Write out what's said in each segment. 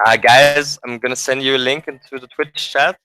Guys, I'm gonna send you a link into the Twitch chat.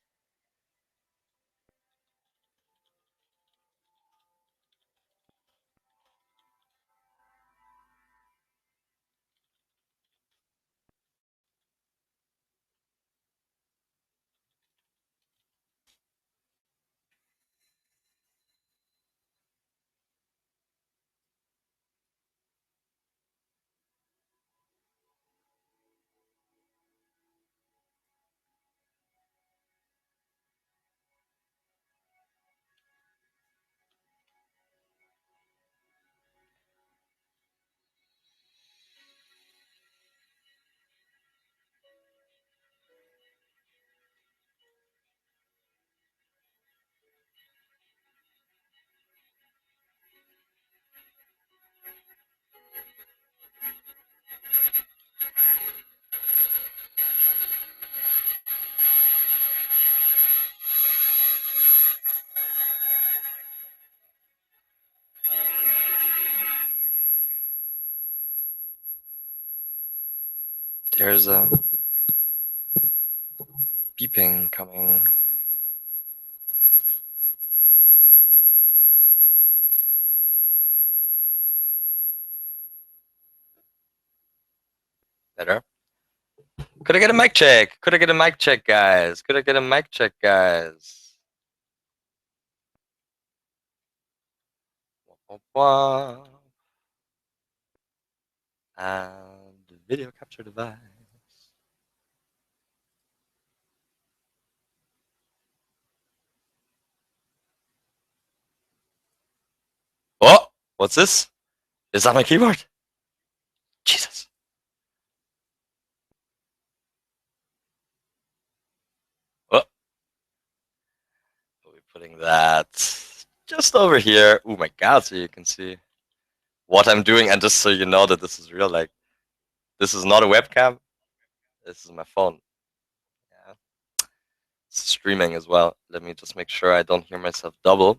There's a beeping coming. Better. Could I get a mic check? Could I get a mic check, guys? Could I get a mic check, guys? And the video capture device. Oh, what's this? Is that my keyboard? Jesus. Oh, we'll be putting that just over here. Oh my God, so you can see what I'm doing, and just so you know that this is real, like, this is not a webcam. This is my phone. Yeah. It's streaming as well. Let me just make sure I don't hear myself double.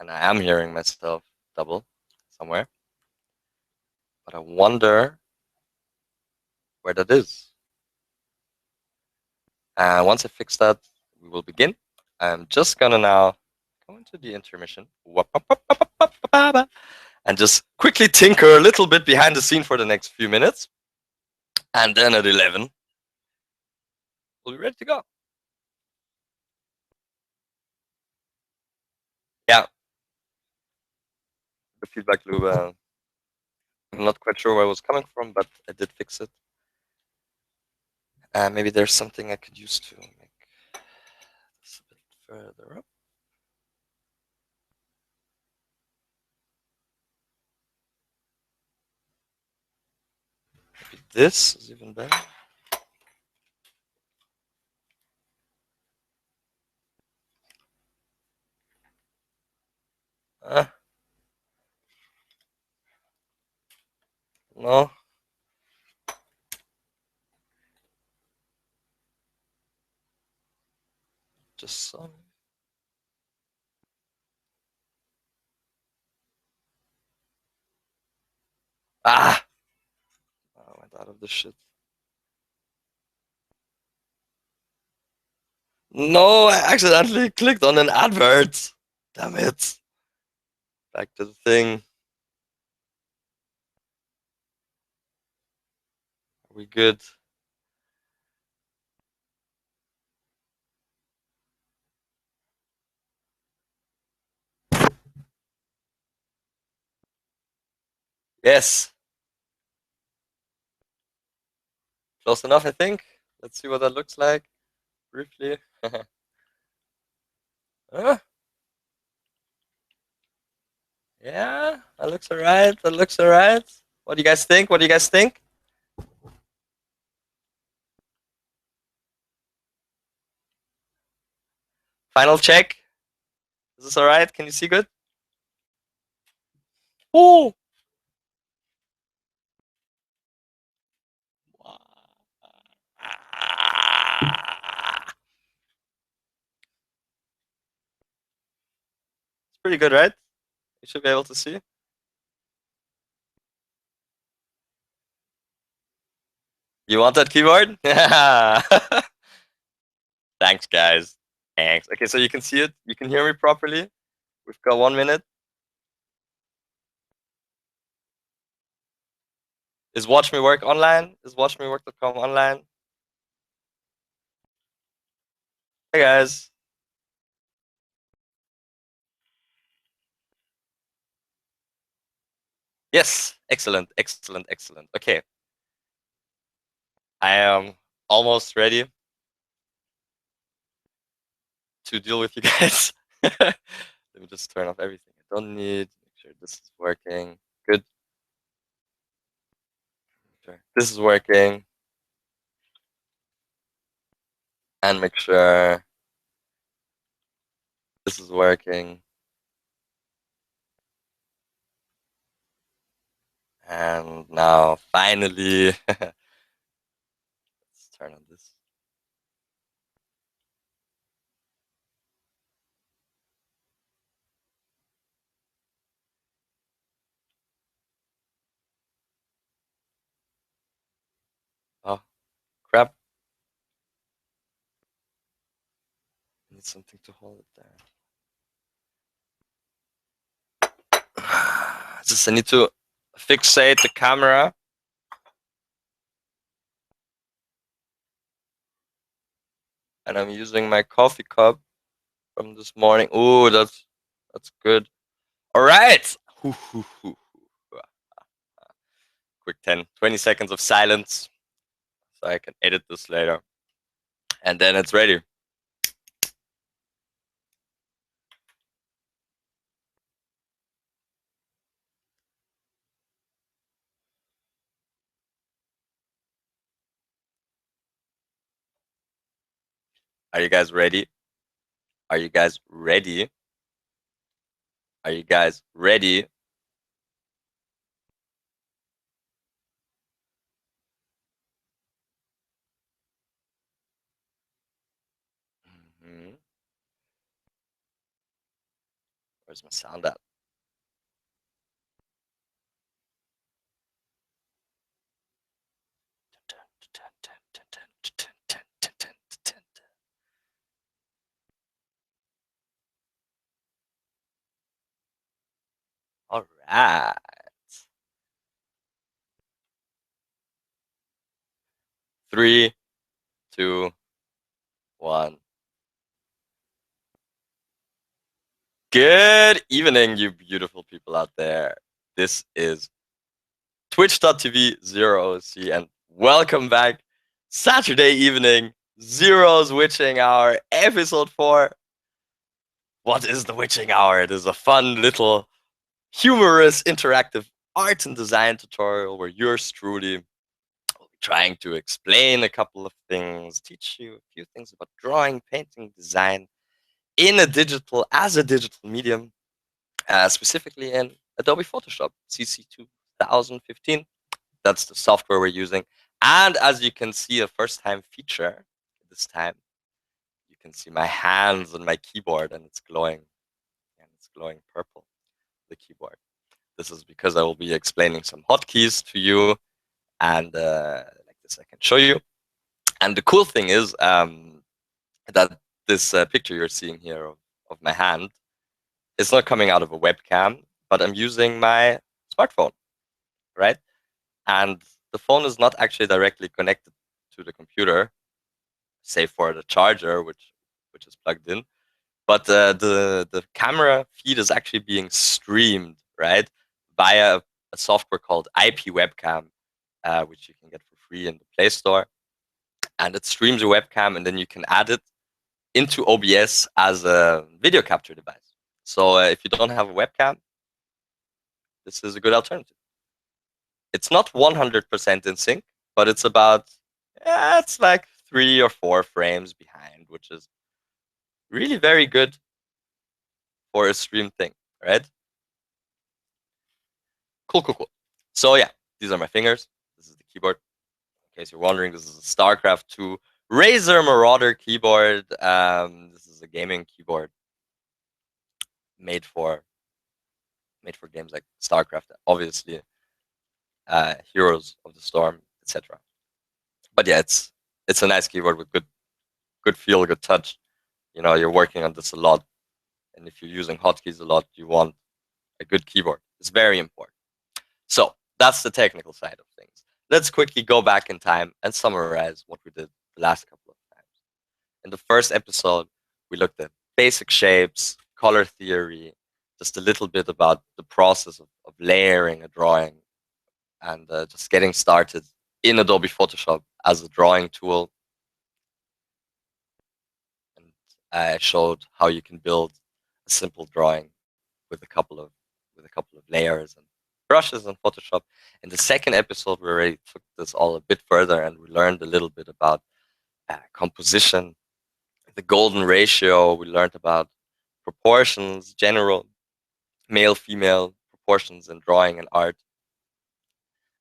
And I am hearing myself double somewhere. But I wonder where that is. And once I fix that, we will begin. I'm just gonna now go into the intermission and just quickly tinker a little bit behind the scene for the next few minutes. And then at 11, we'll be ready to go. Yeah. The feedback loop, I'm not quite sure where it was coming from, but I did fix it. Maybe there's something I could use to make this a bit further up. Maybe this is even better. No. Just some. Ah! I went out of the shit. No, I accidentally clicked on an advert. Damn it. Back to the thing. Are we good? Yes. Close enough, I think. Let's see what that looks like briefly. Huh? Yeah, that looks alright. That looks alright. What do you guys think? What do you guys think? Final check. Is this alright? Can you see good? Oh! It's pretty good, right? You should be able to see. You want that keyboard? Yeah. Thanks, guys. Thanks. Okay, so you can see it. You can hear me properly. We've got 1 minute. Is Watch Me Work online? Is watchmework.com online? Hey, guys. Yes. Excellent. Excellent. Excellent. Okay. I am almost ready to deal with you guys. Let me just turn off everything I don't need. Make sure this is working. Good. Sure. This is working. And make sure this is working. And now, finally, let's turn on this. Oh, crap. I need something to hold it there. Just I need to fixate the camera. And I'm using my coffee cup from this morning. Ooh, that's good. All right. Quick 10, 20 seconds of silence so I can edit this later. And then it's ready. Are you guys ready? Are you guys ready? Are you guys ready? Mhm. Where's my sound at? All right. 3, 2, 1. Good evening, you beautiful people out there. This is twitch.tv zeroe, and welcome back. Saturday evening, Zero's Witching Hour, episode 4. What is the Witching Hour? It is a fun little humorous interactive art and design tutorial where yours truly will be trying to explain a couple of things, teach you a few things about drawing, painting, design as a digital medium, specifically in Adobe Photoshop CC 2015. That's the software we're using. And as you can see, a first-time feature this time, you can see my hands on my keyboard, and it's glowing, purple, the keyboard. This is because I will be explaining some hotkeys to you, and like this I can show you. And the cool thing is that this picture you're seeing here of my hand is not coming out of a webcam, but I'm using my smartphone, right? And the phone is not actually directly connected to the computer, save for the charger, which is plugged in. But the camera feed is actually being streamed, right, via a software called IP Webcam, which you can get for free in the Play Store. And it streams a webcam, and then you can add it into OBS as a video capture device. So if you don't have a webcam, this is a good alternative. It's not 100% in sync, but it's about, it's like 3 or 4 frames behind, which is really very good for a stream thing, right? Cool, cool, cool. So yeah, these are my fingers. This is the keyboard. In case you're wondering, this is a StarCraft 2 Razer Marauder keyboard. This is a gaming keyboard made for games like StarCraft, obviously, Heroes of the Storm, etc. But yeah, it's a nice keyboard with good feel, good touch. You're working on this a lot, and if you're using hotkeys a lot, you want a good keyboard. It's very important. So that's the technical side of things. Let's quickly go back in time and summarize what we did the last couple of times. In the first episode, we looked at basic shapes, color theory, just a little bit about the process of layering a drawing, and just getting started in Adobe Photoshop as a drawing tool. And I showed how you can build a simple drawing with a couple of layers and brushes in Photoshop. In the second episode, we already took this all a bit further, and we learned a little bit about composition, the golden ratio. We learned about proportions, general male female proportions in drawing and art.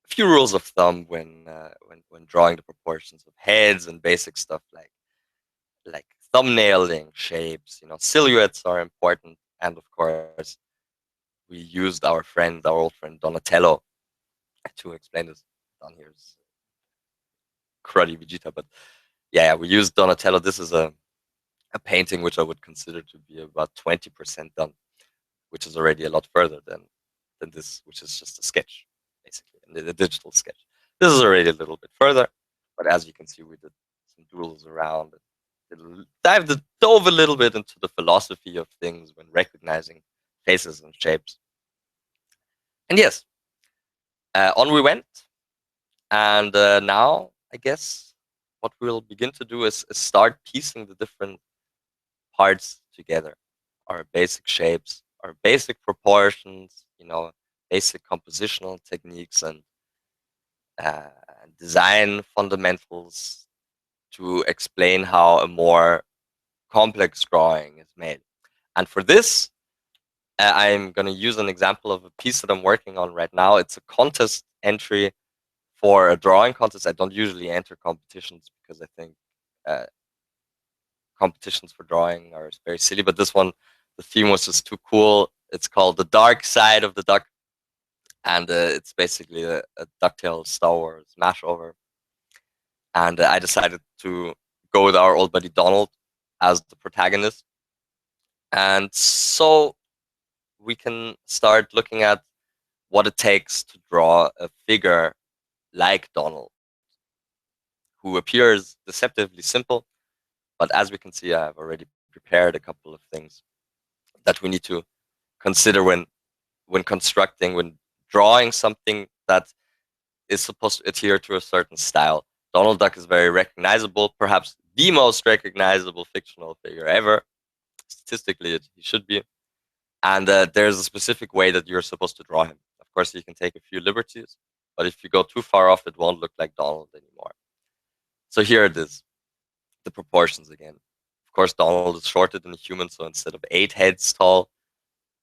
A few rules of thumb when drawing the proportions of heads, and basic stuff like thumbnailing shapes. Silhouettes are important, and of course, we used our old friend Donatello to explain this. Down here is cruddy Vegeta, but yeah, we used Donatello. This is a painting which I would consider to be about 20% done, which is already a lot further than this, which is just a sketch, basically, and a digital sketch. This is already a little bit further, but as you can see, we did some doodles around. Dove a little bit into the philosophy of things when recognizing faces and shapes. And yes, on we went. And now, I guess, what we'll begin to do is start piecing the different parts together. Our basic shapes, our basic proportions, basic compositional techniques, and uh, design fundamentals to explain how a more complex drawing is made. And for this, I'm going to use an example of a piece that I'm working on right now. It's a contest entry for a drawing contest. I don't usually enter competitions because I think uh, competitions for drawing are very silly, but this one, the theme was just too cool. It's called The Dark Side of the Duck, and it's basically a DuckTales Star Wars mashover. And I decided to go with our old buddy Donald as the protagonist. And so we can start looking at what it takes to draw a figure like Donald, who appears deceptively simple. But as we can see, I've already prepared a couple of things that we need to consider when drawing something that is supposed to adhere to a certain style. Donald Duck is very recognizable, perhaps the most recognizable fictional figure ever. Statistically, he should be. And there's a specific way that you're supposed to draw him. Of course, you can take a few liberties, but if you go too far off, it won't look like Donald anymore. So here it is, the proportions again. Of course, Donald is shorter than a human, so instead of 8 heads tall,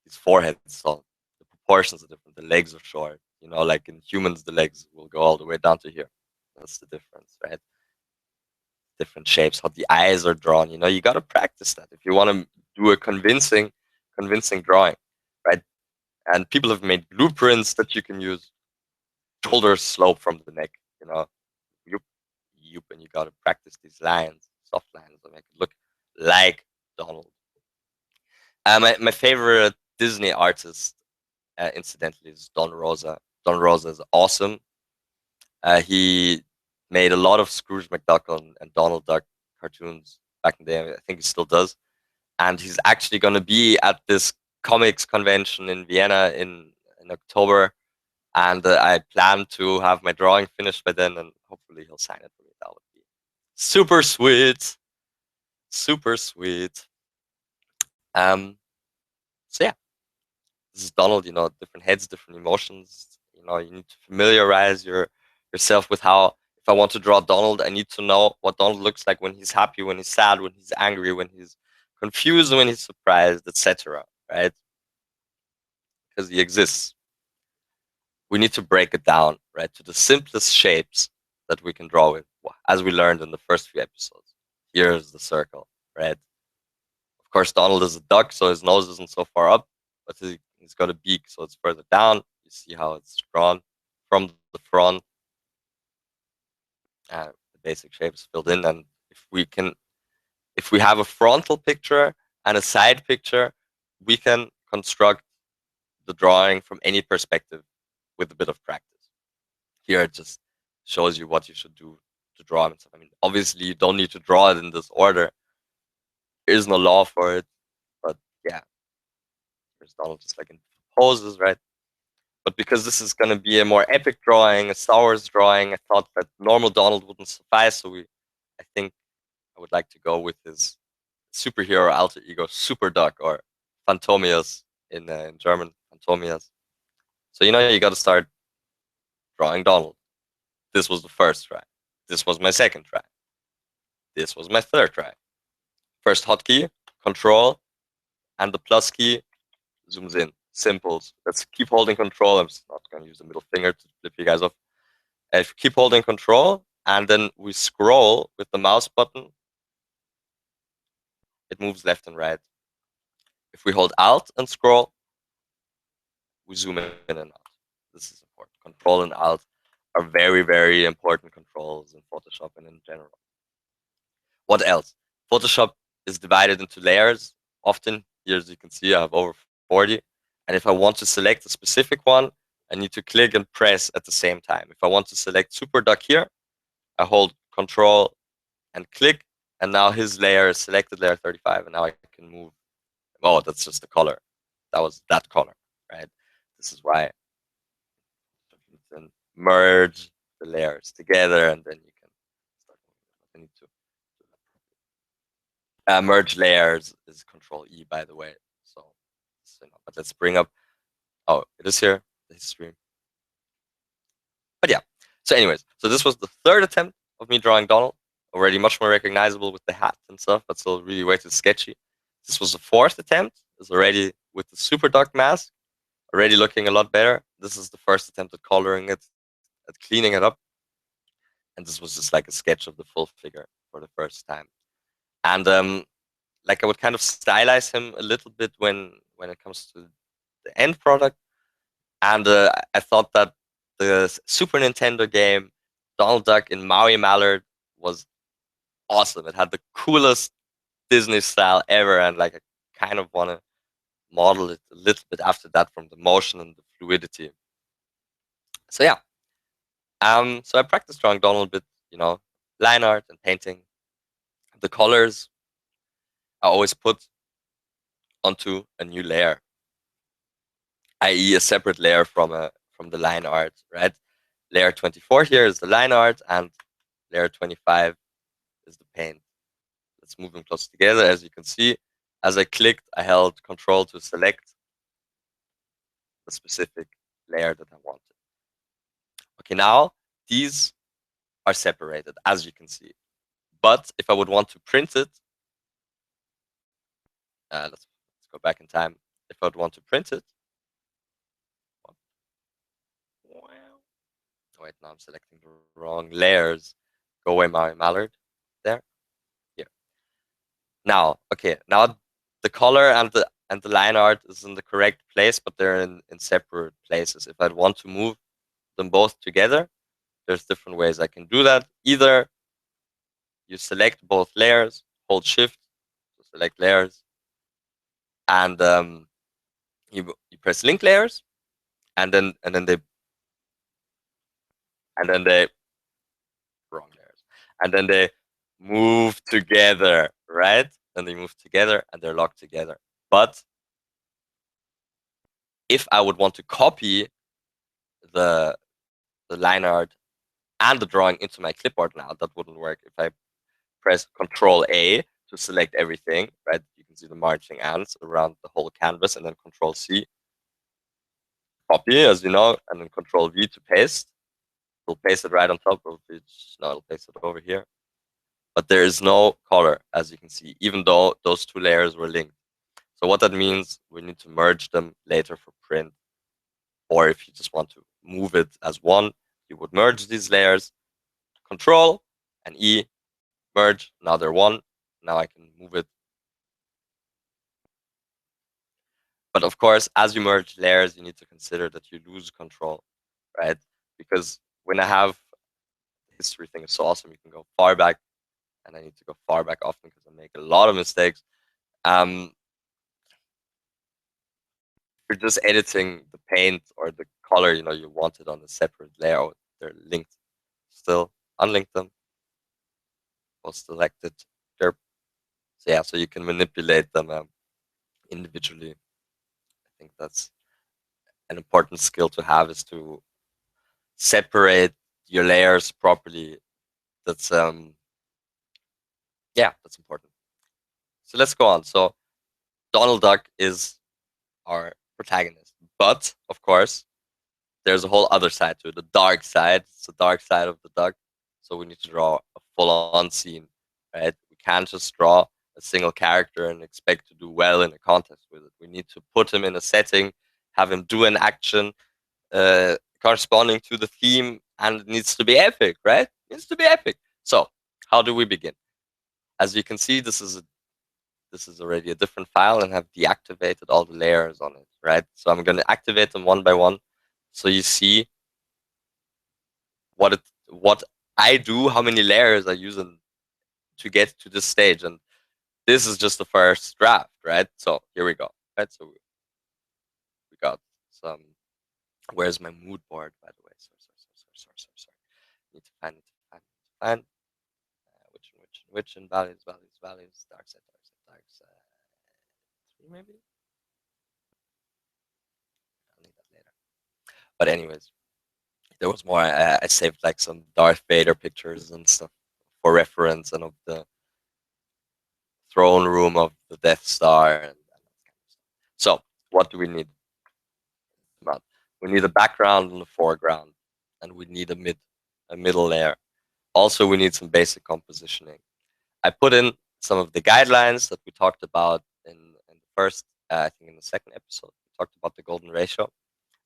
he's 4 heads tall. The proportions are different. The legs are short. Like in humans, the legs will go all the way down to here. That's the difference, right? Different shapes, how the eyes are drawn. You got to practice that if you want to do a convincing drawing, right? And people have made blueprints that you can use. Shoulders slope from the neck, yoop, yoop, and you got to practice these lines, soft lines, that make it look like Donald. My favorite Disney artist, incidentally, is Don Rosa. Don Rosa is awesome. He made a lot of Scrooge McDuck and Donald Duck cartoons back in the day. I think he still does. And he's actually going to be at this comics convention in Vienna in October. And I plan to have my drawing finished by then, and hopefully he'll sign it for me. That would be super sweet. Super sweet. So yeah, this is Donald. Different heads, different emotions. You need to familiarize yourself with how. If I want to draw Donald, I need to know what Donald looks like when he's happy, when he's sad, when he's angry, when he's confused, when he's surprised, etc. Right? Because he exists. We need to break it down, right, to the simplest shapes that we can draw with, as we learned in the first few episodes. Here's the circle, right? Of course, Donald is a duck, so his nose isn't so far up, but he's got a beak, so it's further down. You see how it's drawn from the front. basic shapes filled in. And if we have a frontal picture and a side picture, we can construct the drawing from any perspective with a bit of practice. Here it just shows you what you should do to draw it. I mean, obviously you don't need to draw it in this order. There is no law for it, but yeah, there's Donald just like in poses, right? But because this is going to be a more epic drawing, a Star Wars drawing, I thought that normal Donald wouldn't suffice. So I think I would like to go with his superhero alter ego, Super Duck, or Phantomias in German, Phantomias. So you got to start drawing Donald. This was the first try. This was my second try. This was my third try. First hotkey, Control, and the plus key zooms in. Simples. Let's keep holding Control. I'm just not going to use the middle finger to flip you guys off. If you keep holding Control, and then we scroll with the mouse button, it moves left and right. If we hold Alt and scroll, we zoom in and out. This is important. Control and Alt are very, very important controls in Photoshop and in general. What else? Photoshop is divided into layers. Often, here as you can see, I have over 40. And if I want to select a specific one, I need to click and press at the same time. If I want to select Super Duck here, I hold Control and click, and now his layer is selected, layer 35, and now I can move. Oh, that's just the color. That was that color, right? This is why you can merge the layers together, and then you can start moving. I need to merge layers is Control E, by the way. So but let's bring up. Oh, it is here. The history. But yeah. So, anyways, so this was the third attempt of me drawing Donald. Already much more recognizable with the hat and stuff, but still really way too sketchy. This was the fourth attempt. It's already with the Super Duck mask, already looking a lot better. This is the first attempt at coloring it, at cleaning it up. And this was just like a sketch of the full figure for the first time. And like I would kind of stylize him a little bit when it comes to the end product. And I thought that the Super Nintendo game Donald Duck in Maui Mallard was awesome. It had the coolest Disney style ever, and like I kind of want to model it a little bit after that from the motion and the fluidity. So yeah, so I practiced drawing Donald a bit, line art and painting. The colors I always put onto a new layer, i.e., a separate layer from the line art, right? Layer 24 here is the line art, and layer 25 is the paint. Let's move them close together. As you can see, as I clicked, I held Control to select the specific layer that I wanted. Okay, now these are separated, as you can see. But if I would want to print it, let's go back in time. If I would want to print it, wait, now I'm selecting the wrong layers. Go away, Maui Mallard. There, here. Now, okay, now the color and the line art is in the correct place, but they're in separate places. If I'd want to move them both together, there's different ways I can do that. Either you select both layers, hold Shift to select layers, and you press Link Layers, and then they wrong layers, and then they move together, right? Then they move together and they're locked together. But if I would want to copy the line art and the drawing into my clipboard now, that wouldn't work. If I press Control A to select everything, right? You can see the marching ants around the whole canvas, and then Control C, copy, as you know, and then Control V to paste. It'll paste it right on top of it. No, it'll paste it over here. But there is no color, as you can see, even though those two layers were linked. So what that means, we need to merge them later for print. Or if you just want to move it as one, you would merge these layers, Control and E, merge. Now they're one. Now I can move it. But of course, as you merge layers, you need to consider that you lose control, right? Because when I have history thing is so awesome. You can go far back, and I need to go far back often because I make a lot of mistakes. Um, you're just editing the paint or the color, you want it on a separate layout. They're linked. Still unlink them or select it. They're, so yeah, so you can manipulate them individually. I think that's an important skill to have, is to separate your layers properly. That's yeah, that's important. So let's go on. So Donald Duck is our protagonist, but of course there's a whole other side to it, the dark side. It's the dark side of the duck. So we need to draw a full-on scene, right? We can't just draw a single character and expect to do well in a contest with it. We need to put him in a setting, have him do an action corresponding to the theme, and it needs to be epic, right? It needs to be epic. So how do we begin? As you can see, this is already a different file and have deactivated all the layers on it, right? So I'm going to activate them one by one, so you see what I do, how many layers I use to get to this stage, and this is just the first draft, right? So here we go, right? So we got some. Where's my mood board, by the way? Sorry. Need to find which and values, dark side, maybe. I'll need that later. But anyways, there was more. I saved like some Darth Vader pictures and stuff for reference, and of the throne room of the Death Star. And that kind of stuff. So what do we need? We need a background and a foreground, and we need a middle layer. Also, we need some basic compositioning. I put in some of the guidelines that we talked about in the first, I think in the second episode. We talked about the golden ratio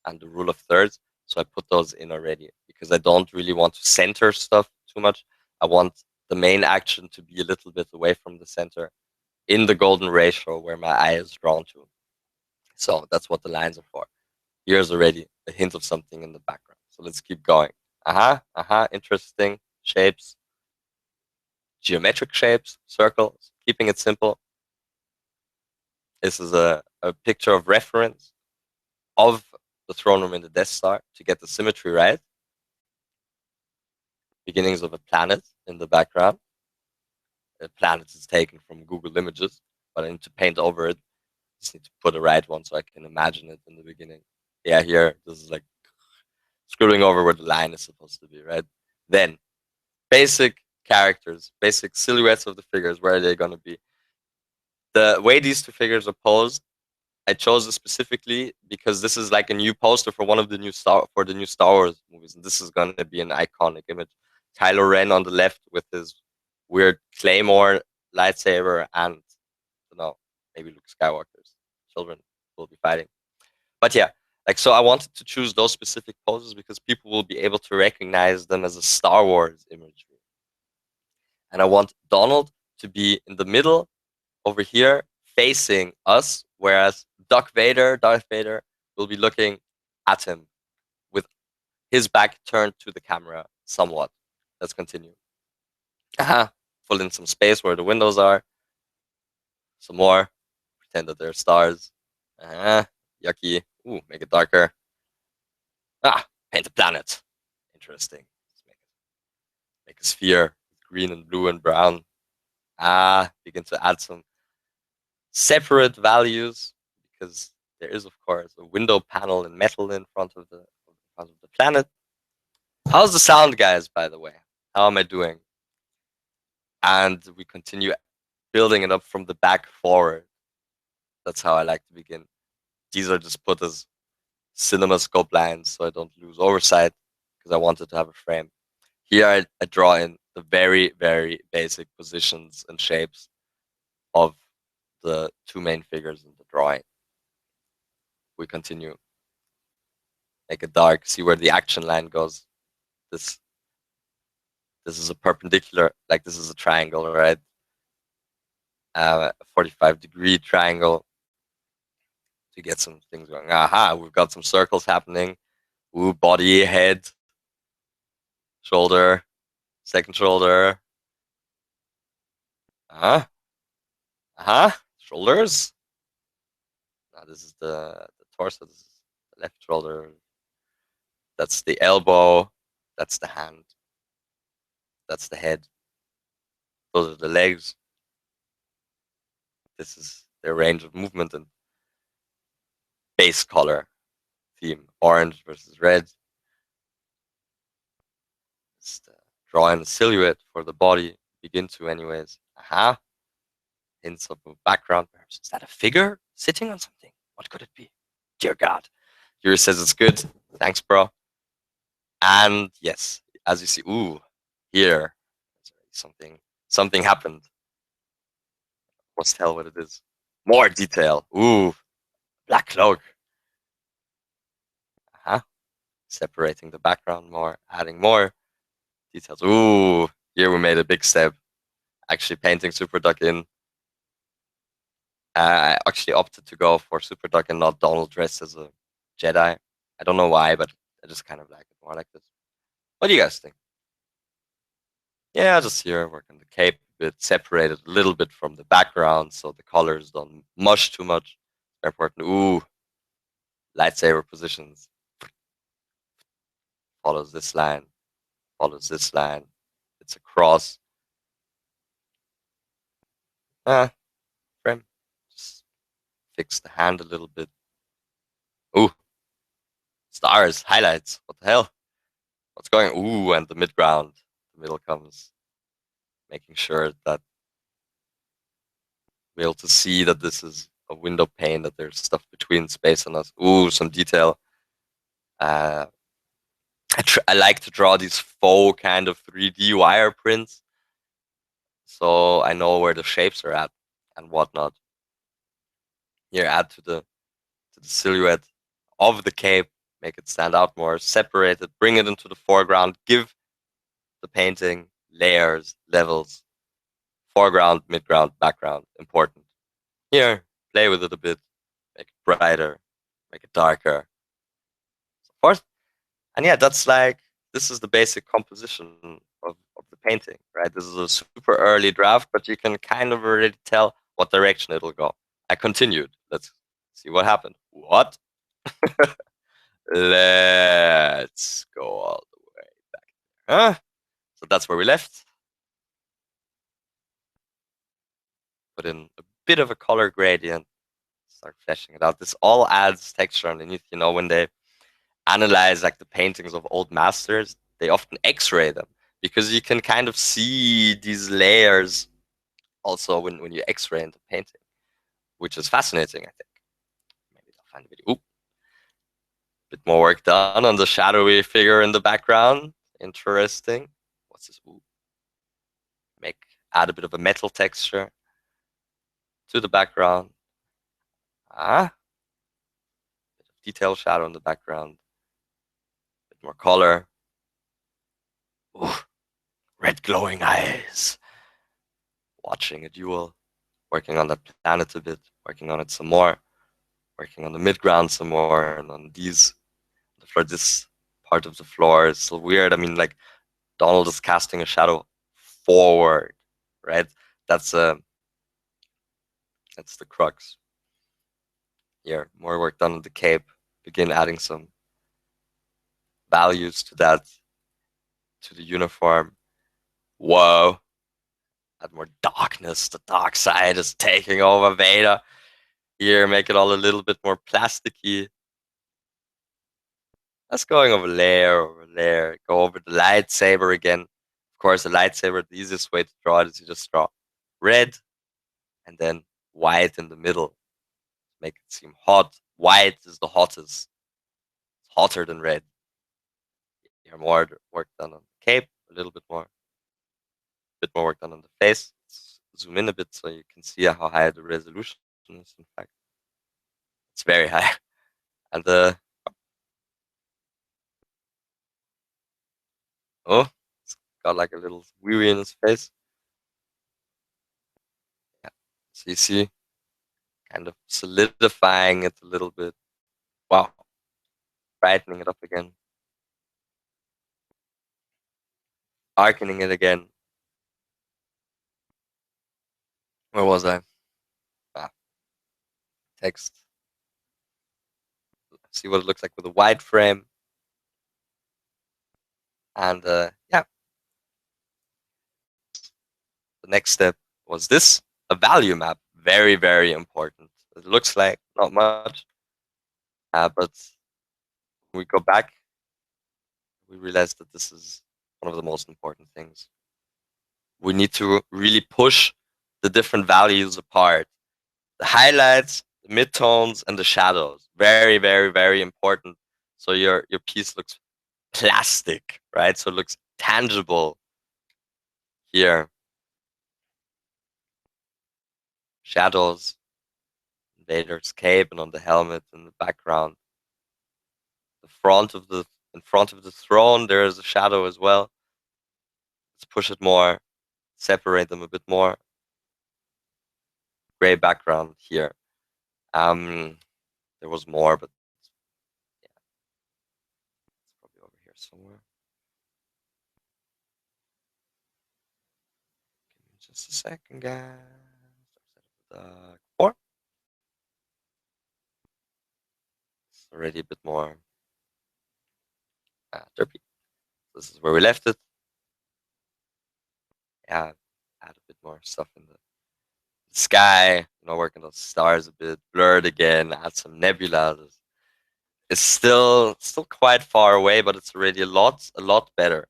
and the rule of thirds. So I put those in already because I don't really want to center stuff too much. I want the main action to be a little bit away from the center in the golden ratio where my eye is drawn to. So that's what the lines are for. Here's already a hint of something in the background. So let's keep going. Interesting shapes, geometric shapes, circles, keeping it simple. This is a picture of reference of the throne room in the Death Star to get the symmetry right. Beginnings of a planet in the background. A planet is taken from Google Images, but I need to paint over it. Just need to put a right one so I can imagine it in the beginning. Yeah, here, this is like scribbling over where the line is supposed to be, right? Then, basic characters, basic silhouettes of the figures, where are they going to be? The way these two figures are posed, I chose it specifically because this is like a new poster for one of the new Star Wars movies, and this is going to be an iconic image. Kylo Ren on the left with his weird claymore lightsaber, and I don't know, maybe Luke Skywalker's children will be fighting. But yeah, like, so I wanted to choose those specific poses because people will be able to recognize them as a Star Wars imagery. And I want Donald to be in the middle over here facing us, whereas Darth Vader will be looking at him with his back turned to the camera somewhat. Let's continue. Fill in some space where the windows are. Some more. Pretend that they're stars. Yucky. Ooh, make it darker. Paint a planet. Interesting. Let's make a sphere. Green and blue and brown. Begin to add some separate values because there is, of course, a window panel in metal in front of the planet. How's the sound, guys, by the way? How am I doing? And we continue building it up from the back forward. That's how I like to begin. These are just put as cinema scope lines so I don't lose oversight because I wanted to have a frame. Here I draw in the very, very basic positions and shapes of the two main figures in the drawing. We continue. Make it dark, see where the action line goes. This is a perpendicular, like this is a triangle, right? A 45-degree triangle to get some things going. We've got some circles happening. Ooh, body, head, shoulder. Second shoulder. Uh-huh. Uh-huh. Shoulders. Now this is the torso. This is the left shoulder. That's the elbow. That's the hand. That's the head. Those are the legs. This is their range of movement and base color theme. Orange versus red. Just drawing a silhouette for the body. Begin to anyways. Aha. Hints of a background. Perhaps is that a figure sitting on something? What could it be? Dear God. Yuri says it's good. Thanks, bro. And yes, as you see, ooh, here, something happened. Let's tell what it is. More detail. Ooh, black cloak. Uh-huh. Separating the background more, adding more details. Ooh, here we made a big step. Actually painting Super Duck in. I actually opted to go for Super Duck and not Donald dressed as a Jedi. I don't know why, but I just kind of like it more like this. What do you guys think? Yeah, just here work on the cape a bit, separated a little bit from the background so the colors don't mush too much. Very important. Ooh, lightsaber positions. Follows this line, follows this line. It's a cross. Ah, frame. Just fix the hand a little bit. Ooh, stars, highlights. What the hell? What's going? Ooh, and the midground. The middle comes, making sure that we're able to see that this is a window pane, that there's stuff between space and us. Ooh, some detail. Uh, I like to draw these faux kind of 3D wireprints, so I know where the shapes are at and whatnot. Here, add to the silhouette of the cape, make it stand out more, separate it, bring it into the foreground, give the painting layers, levels, foreground, midground, background, important. Here, play with it a bit, make it brighter, make it darker, so forth. And yeah, that's like, this is the basic composition of the painting, right? This is a super early draft, but you can kind of already tell what direction it'll go. I continued. Let's see what happened. What? Let's go all the way back. Huh? So that's where we left. Put in a bit of a color gradient. Start fleshing it out. This all adds texture underneath. You know, when they analyze like the paintings of old masters, they often X-ray them because you can kind of see these layers also when you X-ray into painting, which is fascinating, I think. Maybe I'll find a video. Ooh. Bit more work done on the shadowy figure in the background. Interesting. What's this? Ooh. Add a bit of a metal texture to the background. Ah, bit of detail shadow in the background. Bit more color. Ooh, red glowing eyes. Watching a duel. Working on that planet a bit. Working on it some more. Working on the midground some more, and on these, the floor. This part of the floor is so weird. I mean, like Donald is casting a shadow forward, right? That's the crux. Here, more work done on the cape. Begin adding some values to that, to the uniform. Whoa. Add more darkness. The dark side is taking over Vader. Here, make it all a little bit more plasticky. That's going over layer. Go over the lightsaber again. Of course, the lightsaber, the easiest way to draw it is you just draw red and then white in the middle. Make it seem hot. White is the hottest. It's hotter than red. Here, more work done on the cape, a little bit more. Bit more work done on the face. Let's zoom in a bit so you can see how high the resolution is. In fact, it's very high. And oh, it's got like a little weary in his face. Yeah. So you see, kind of solidifying it a little bit. Wow, brightening it up again. darkening it again. Where was I? Ah, text. See what it looks like with a white frame. And yeah, the next step was this, a value map. Very, very important. It looks like not much, but when we go back, we realize that this is one of the most important things. We need to really push the different values apart. The highlights, the midtones, and the shadows. Very, very, very important. So your piece looks plastic, right? So it looks tangible here. Shadows, Vader's cape, and on the helmet in the background. The front of the in front of the throne, there is a shadow as well. Let's push it more, separate them a bit more. Gray background here. Um, there was more, but yeah, it's probably over here somewhere. Give me just a second, guys. Four. It's already a bit more derpy. This is where we left it. Yeah, add a bit more stuff in the sky. Working those stars a bit, blurred again. Add some nebula. It's still quite far away, but it's already a lot better.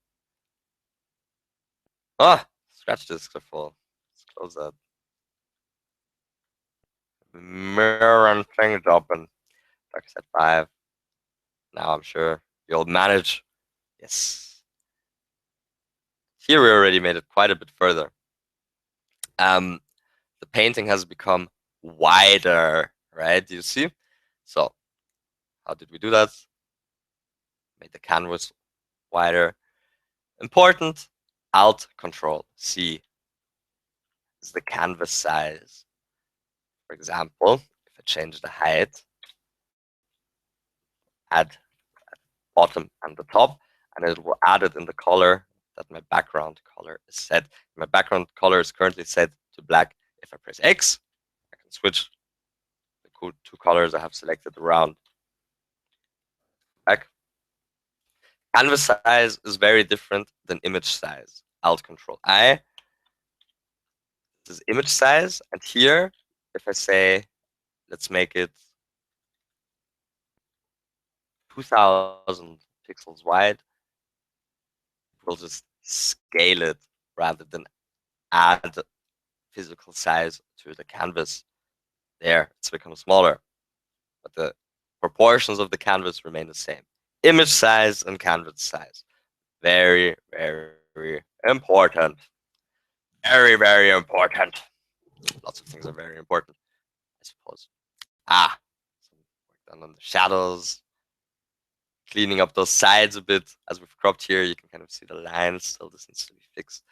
Ah, scratch discs are full. Let's close that. Mirror and things open. Dark set 5. Now I'm sure you'll manage. Yes. Here we already made it quite a bit further. The painting has become wider, right? Do you see? So how did we do that? Made the canvas wider. Important. Alt Control C is the canvas size. For example, if I change the height, add bottom and the top, and it will add it in the color that my background color is set. My background color is currently set to black. If I press X, I can switch the two colors I have selected around. Back. Canvas size is very different than image size. Alt Control I. This is image size, and here, if I say, let's make it 2000 pixels wide, we'll just scale it rather than add physical size to the canvas. There, it's become smaller, but the proportions of the canvas remain the same. Image size and canvas size. Very, very important. Very, very important. Lots of things are very important, I suppose. Some work done on the shadows, cleaning up those sides a bit. As we've cropped here, you can kind of see the lines. Still, this needs to be fixed.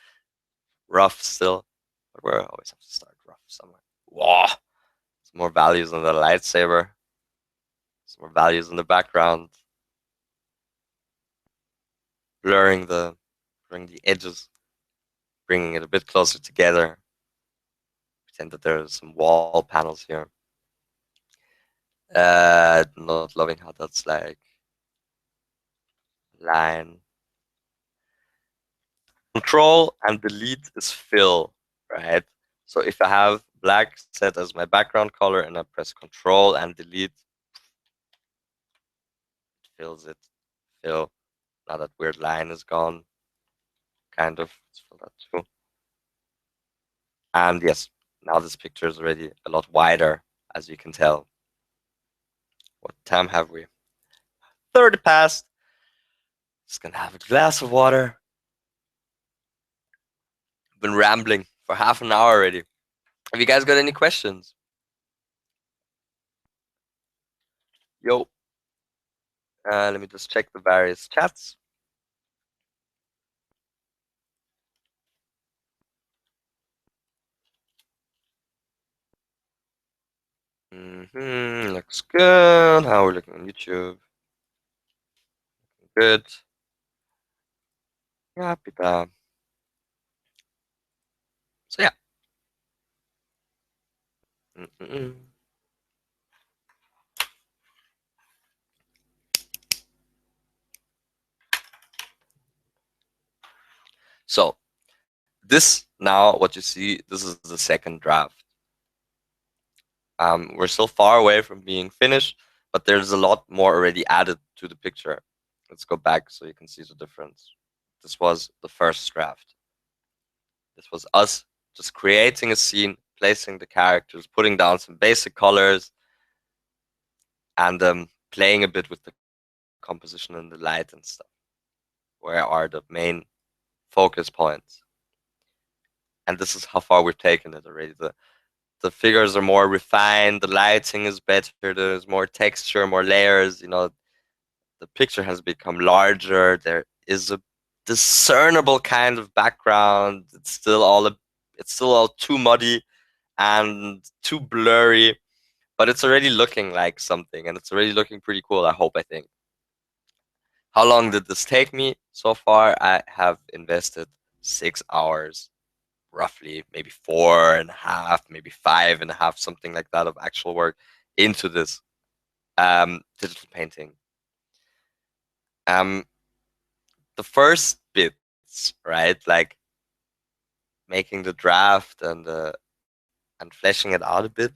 Rough still, but we always have to start rough somewhere. Whoa! Some more values on the lightsaber. Some more values in the background. Blurring the edges, bringing it a bit closer together. Pretend that there's some wall panels here. Not loving how that's like line. Control and delete is fill, right? So if I have black set as my background color and I press Control and delete, it fills it. Fill. Now that weird line is gone. Kind of. Let's fill that too. And yes, now this picture is already a lot wider, as you can tell. What time have we? 30 past. Just gonna have a glass of water. Been rambling for half an hour already. Have you guys got any questions? Yo. Let me just check the various chats. Looks good. How are we looking on YouTube? Good. Yeah, Pita. So yeah. Mm-mm. So this now, what you see, this is the second draft. We're still far away from being finished, but there's a lot more already added to the picture. Let's go back so you can see the difference. This was the first draft. This was us just creating a scene, placing the characters, putting down some basic colors, and playing a bit with the composition and the light and stuff. Where are the main focus points? And this is how far we've taken it already. The figures are more refined, the lighting is better, there's more texture, more layers, the picture has become larger, there is a discernible kind of background. It's still all too muddy and too blurry, but it's already looking like something, and it's already looking pretty cool, I think. How long did this take me? So far, I have invested 6 hours, roughly, maybe 4.5, maybe 5.5, something like that of actual work into this digital painting. Um, the first bits, right, like making the draft and fleshing it out a bit,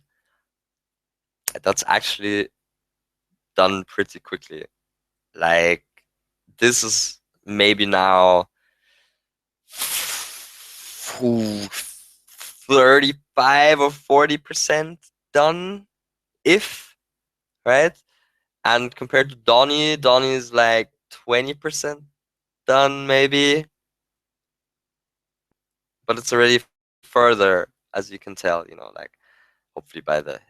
that's actually done pretty quickly. Like this is maybe now 35 or 40% done, if right. And compared to Donnie is like 20% done, maybe, but it's already further, as you can tell. Like hopefully by the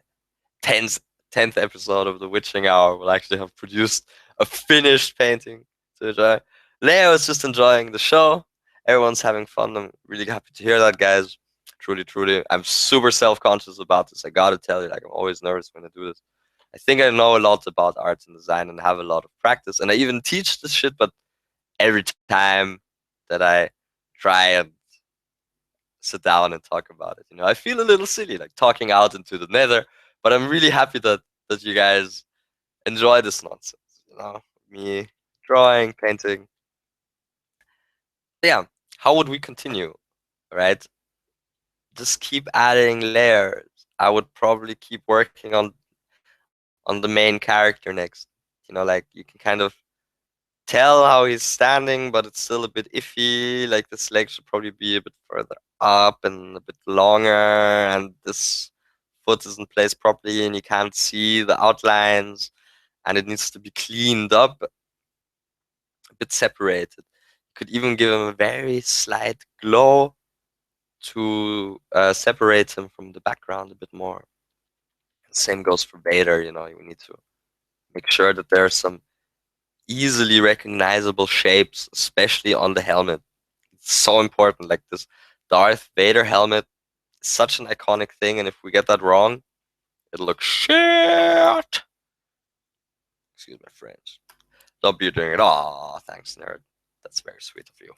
10th 10th episode of the Witching Hour, we'll actually have produced a finished painting to enjoy. Leo is just enjoying the show. Everyone's having fun. I'm really happy to hear that, guys. Truly, truly. I'm super self-conscious about this. I gotta tell you, like, I'm always nervous when I do this. I think I know a lot about art and design and have a lot of practice, and I even teach this shit, but every time that I try and sit down and talk about it, I feel a little silly, like talking out into the nether, but I'm really happy that you guys enjoy this nonsense, me drawing, painting. Yeah, how would we continue, right? Just keep adding layers. I would probably keep working on the main character next. Like you can kind of tell how he's standing, but it's still a bit iffy. Like this leg should probably be a bit further up and a bit longer, and this foot isn't placed properly, and you can't see the outlines, and it needs to be cleaned up, a bit separated. You could even give him a very slight glow to separate him from the background a bit more. Same goes for Vader. We need to make sure that there are some easily recognizable shapes, especially on the helmet. It's so important. Like this Darth Vader helmet is such an iconic thing, and if we get that wrong, it'll look shit. Excuse my French. Don't be doing it. Oh, thanks, nerd. That's very sweet of you.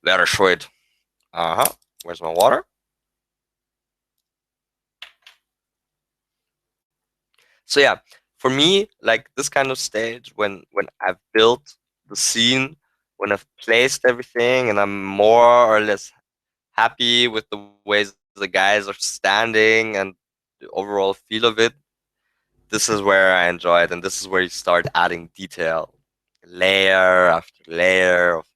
Very sweet. Uh huh. Where's my water? So yeah, for me, like this kind of stage, when I've built the scene, when I've placed everything, and I'm more or less happy with the ways the guys are standing and the overall feel of it, this is where I enjoy it, and this is where you start adding detail, layer after layer of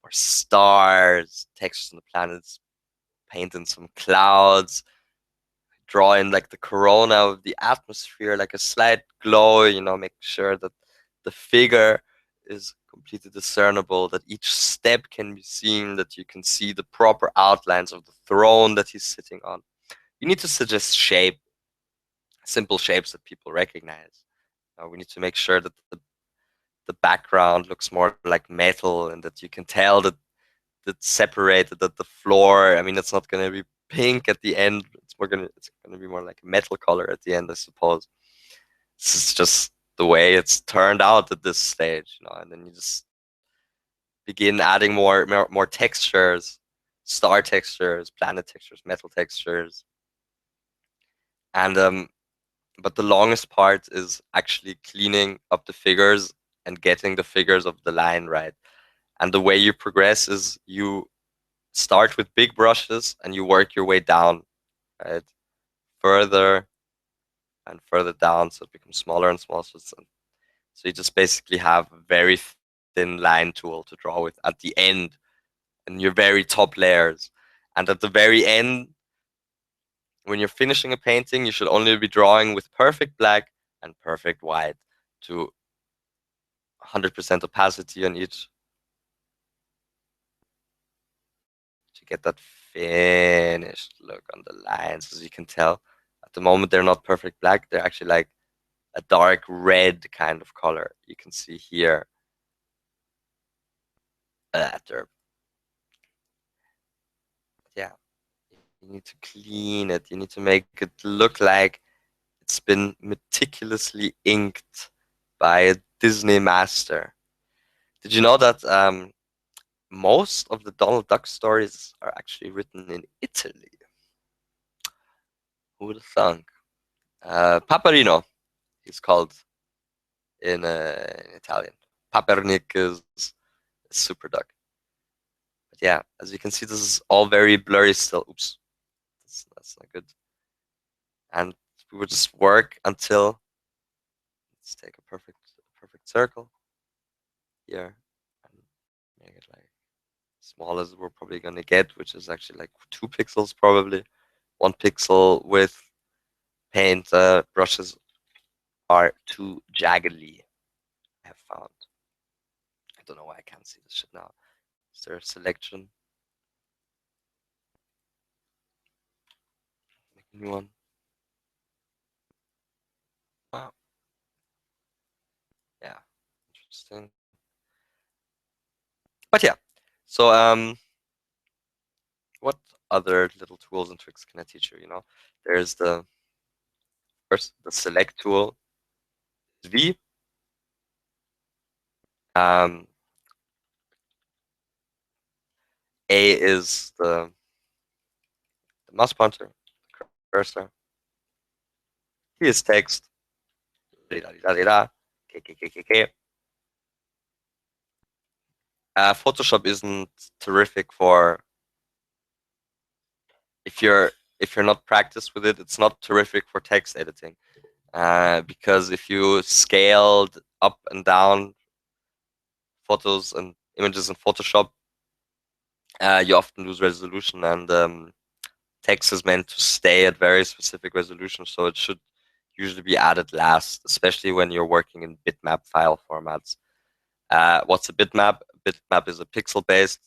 more stars, textures on the planets, painting some clouds, draw in like the corona of the atmosphere, like a slight glow, make sure that the figure is completely discernible, that each step can be seen, that you can see the proper outlines of the throne that he's sitting on. You need to suggest shape, simple shapes that people recognize. We need to make sure that the background looks more like metal, and that you can tell that that's separated, that the floor, I mean, it's not going to be pink at the end. It's gonna be more like a metal color at the end, I suppose. This is just the way it's turned out at this stage, and then you just begin adding more textures. star textures, planet textures, metal textures. And but the longest part is actually cleaning up the figures and getting the figures of the line right. And the way you progress is you start with big brushes and you work your way down, right? Further and further down, so it becomes smaller and smaller. So you just basically have a very thin line tool to draw with at the end and your very top layers. And at the very end, when you're finishing a painting, you should only be drawing with perfect black and perfect white to 100% opacity on each to get that finished look on the lines. As you can tell, at the moment they're not perfect black, they're actually like a dark red kind of color. You can see here they're, yeah, you need to clean it. You need to make it look like it's been meticulously inked by a Disney master. Did you know that most of the Donald Duck stories are actually written in Italy? Who would have thunk? Paparino, he's called in Italian. Papernick is a super duck. But yeah, as you can see, this is all very blurry still. Oops, that's not good. And we would just work until, let's take a perfect circle here and make it like small as we're probably gonna get, which is actually like 2 pixels probably. 1 pixel with paint brushes are too jaggedly, I have found. I don't know why I can't see this shit now. Is there a selection? Make a new one. Wow. Yeah, interesting. But yeah, so what other little tools and tricks can I teach you? You know, there's the first the select tool, V. Um, A is the mouse pointer, the cursor. T is text. Photoshop isn't terrific for if you're not practiced with it. It's not terrific for text editing because if you scaled up and down photos and images in Photoshop, you often lose resolution, and text is meant to stay at very specific resolution, so it should usually be added last, especially when you're working in bitmap file formats. What's a bitmap? A bitmap is a pixel-based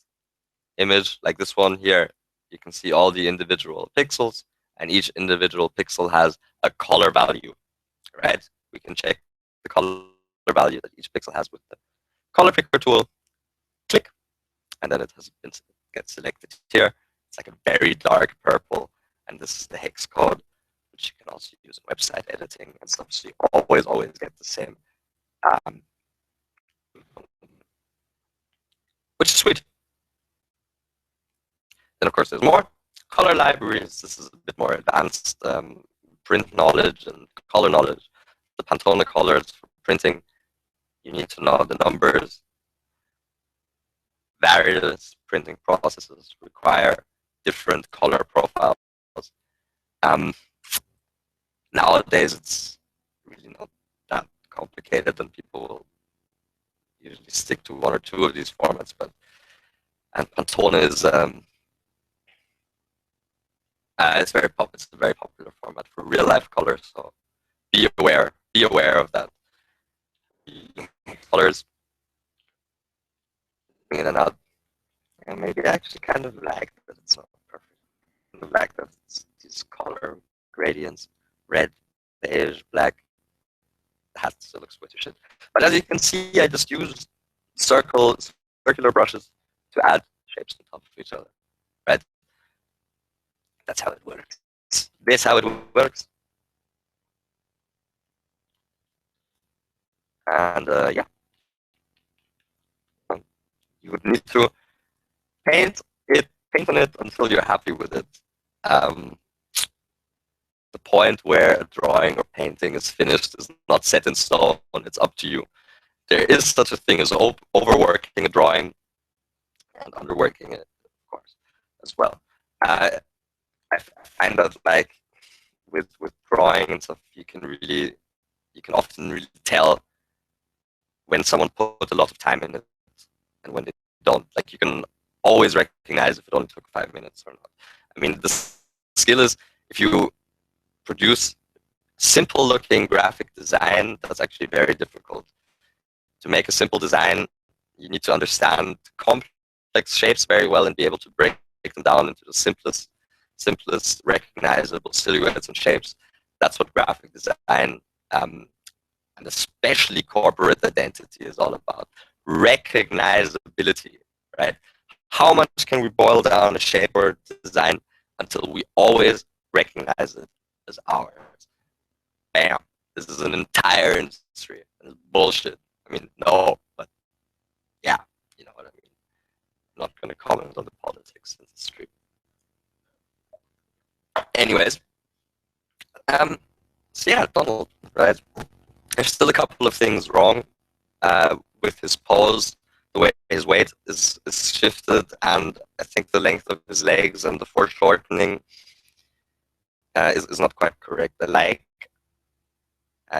image, like this one here. You can see all the individual pixels, and each individual pixel has a color value, right? We can check the color value that each pixel has with the color picker tool. Click, and then it has been gets selected here. It's like a very dark purple, and this is the hex code, which you can also use in website editing and stuff. So you always get the same, um, which is sweet. Then of course there's more color libraries. This is a bit more advanced print knowledge and color knowledge. The Pantone colors for printing, you need to know the numbers. Various printing processes require different color profiles. Um, Nowadays, it's really not that complicated, and people will usually stick to 1 or 2 of these formats. And Pantone is it's a very popular format for real life colors. So be aware of that. Colors in and out, and maybe I actually kind of like that it's not perfect. I like that it's these color gradients, red, beige, black. The hat still looks way too shit. But as you can see, I just used circular brushes to add shapes on top of each other. Right? That's how it works. This how it works. And yeah, you would need to paint it paint on it until you're happy with it. The point where a drawing or painting is finished is not set in stone. It's up to you. There is such a thing as overworking a drawing and underworking it, of course, as well. I find that like with drawing and stuff, you can often really tell when someone put a lot of time in it and when they don't. Like you can always recognize if it only took 5 minutes or not. I mean, the skill is if you produce simple looking graphic design, that's actually very difficult. To make a simple design, you need to understand complex shapes very well and be able to break them down into the simplest recognizable silhouettes and shapes. That's what graphic design and especially corporate identity is all about. Recognizability, right? How much can we boil down a shape or design until we always recognize it as ours? Bam. This is an entire industry. It's bullshit. I mean, no, but yeah, you know what I mean. I'm not going to comment on the politics in the street. Anyways, so yeah, Donald, right? There's still a couple of things wrong with his pose. The way his weight is shifted, and I think the length of his legs and the foreshortening is not quite correct. I like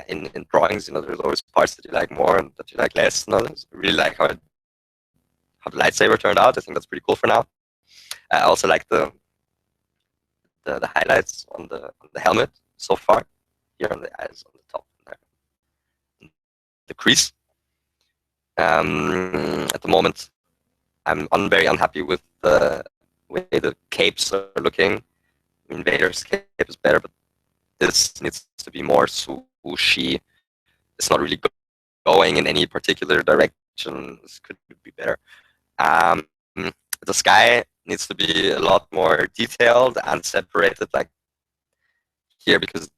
in drawings, you know, there's always parts that you like more and that you like less. And others. I really like how the lightsaber turned out. I think that's pretty cool for now. I also like the highlights on the helmet so far. Here on the eyes on the top there. The crease. At the moment, I'm very unhappy with the way the capes are looking. I mean, Vader's cape is better, but this needs to be more swooshy. It's not really going in any particular direction. This could be better. The sky needs to be a lot more detailed and separated, like here, because